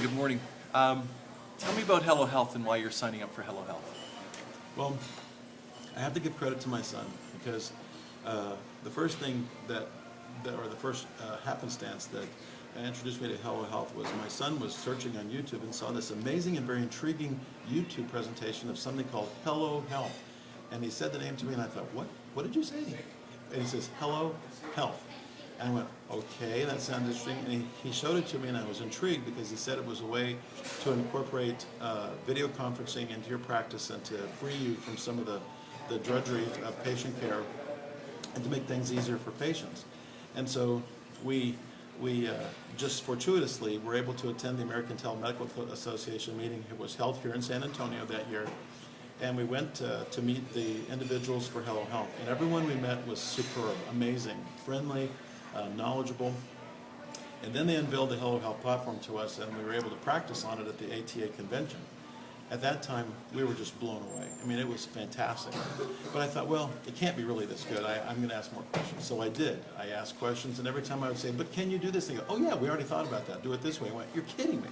good morning. Tell me about Hello Health and why you're signing up for Hello Health. Well, I have to give credit to my son because the first thing or the first happenstance that introduced me to Hello Health was my son was searching on YouTube and saw this amazing and very intriguing YouTube presentation of something called Hello Health. And he said the name to me and I thought, what did you say? And he says, Hello Health. And I went, okay, that sounds interesting. And he showed it to me and I was intrigued because he said it was a way to incorporate video conferencing into your practice and to free you from some of the drudgery of patient care and to make things easier for patients. And so we just fortuitously were able to attend the American Telemedical Association meeting. It was held here in San Antonio that year. And we went to meet the individuals for Hello Health. And everyone we met was superb, amazing, friendly, knowledgeable. And then they unveiled the Hello Health platform to us, and we were able to practice on it at the ATA convention. At that time, we were just blown away. I mean, it was fantastic. But I thought, well, it can't be really this good. I'm going to ask more questions. So I did. I asked questions, and every time I would say, but can you do this? They go, oh yeah, we already thought about that. Do it this way. I went, you're kidding me.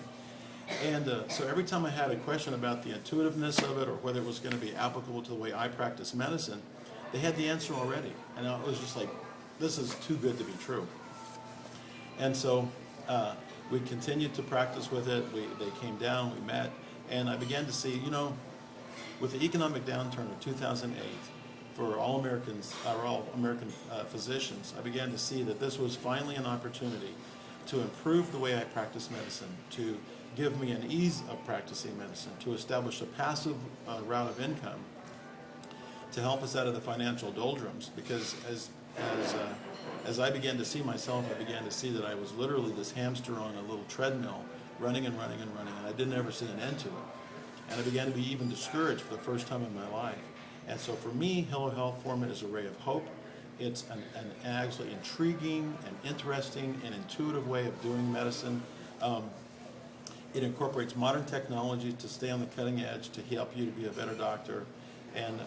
And so every time I had a question about the intuitiveness of it or whether it was going to be applicable to the way I practice medicine, they had the answer already. And it was just like, this is too good to be true. And so we continued to practice with it. They came down, we met, and I began to see, with the economic downturn of 2008, for all American physicians, I began to see that this was finally an opportunity to improve the way I practice medicine, to give me an ease of practicing medicine, to establish a passive route of income, to help us out of the financial doldrums. Because as I began to see myself, I began to see that I was literally this hamster on a little treadmill, running and running and running, and I didn't ever see an end to it. And I began to be even discouraged for the first time in my life. And so for me, Hello Health formed as a ray of hope. It's an actually intriguing and interesting and intuitive way of doing medicine. It incorporates modern technology to stay on the cutting edge, to help you to be a better doctor. And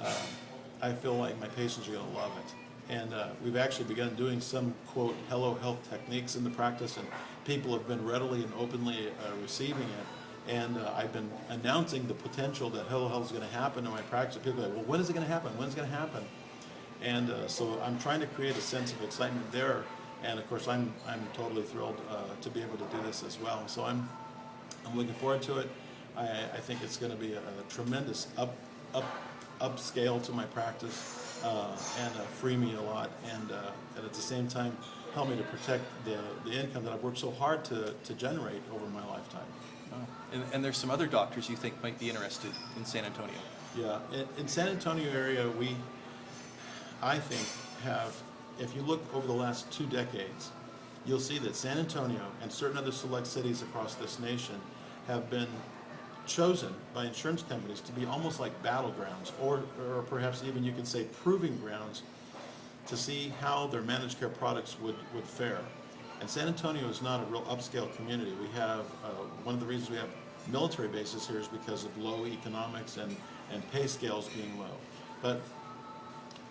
I feel like my patients are going to love it. And we've actually begun doing some, quote, Hello Health techniques in the practice, and people have been readily and openly receiving it. And I've been announcing the potential that Hello Health is going to happen in my practice. People are like, well, when is it going to happen? When's it going to happen? And so I'm trying to create a sense of excitement there. And of course, I'm totally thrilled to be able to do this as well. So I'm looking forward to it. I think it's going to be a tremendous upscale to my practice and free me a lot, and at the same time help me to protect the income that I've worked so hard to generate over my lifetime. Oh. And there's some other doctors you think might be interested in San Antonio. Yeah, in San Antonio area, I think, have, if you look over the last 2 decades, you'll see that San Antonio and certain other select cities across this nation have been chosen by insurance companies to be almost like battlegrounds, or perhaps even you could say proving grounds to see how their managed care products would fare. And San Antonio is not a real upscale community. We have, one of the reasons we have military bases here is because of low economics and pay scales being low.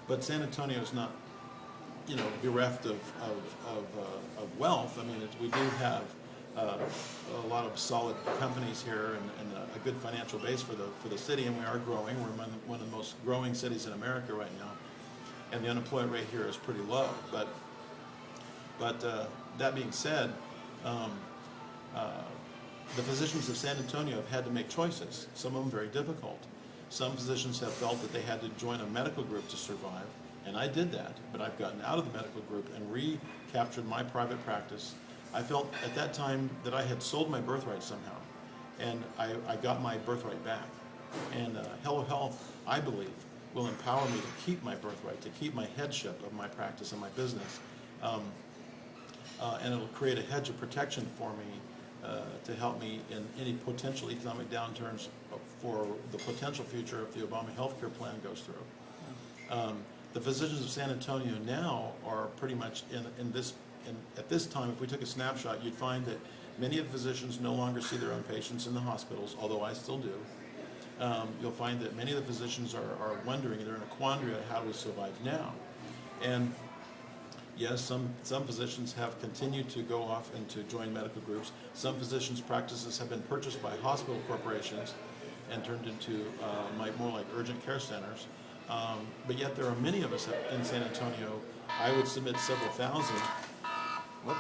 But San Antonio is not, bereft of wealth. I mean, we do have a lot of solid companies here and a good financial base for the city, and we are growing. We're one of the most growing cities in America right now, and the unemployment rate here is pretty low. But that being said, the physicians of San Antonio have had to make choices, some of them very difficult. Some physicians have felt that they had to join a medical group to survive, and I did that, but I've gotten out of the medical group and recaptured my private practice. I felt at that time that I had sold my birthright somehow, and I got my birthright back. And Hello Health, I believe, will empower me to keep my birthright, to keep my headship of my practice and my business. And it'll create a hedge of protection for me to help me in any potential economic downturns for the potential future if the Obama healthcare plan goes through. The physicians of San Antonio now are pretty much at this time, if we took a snapshot, you'd find that many of the physicians no longer see their own patients in the hospitals, although I still do. You'll find that many of the physicians are wondering, they're in a quandary on how to survive now. And Yes, some physicians have continued to go off and to join medical groups. Some physicians' practices have been purchased by hospital corporations and turned into more like urgent care centers. But yet there are many of us in San Antonio. I would submit several thousand. Whoop.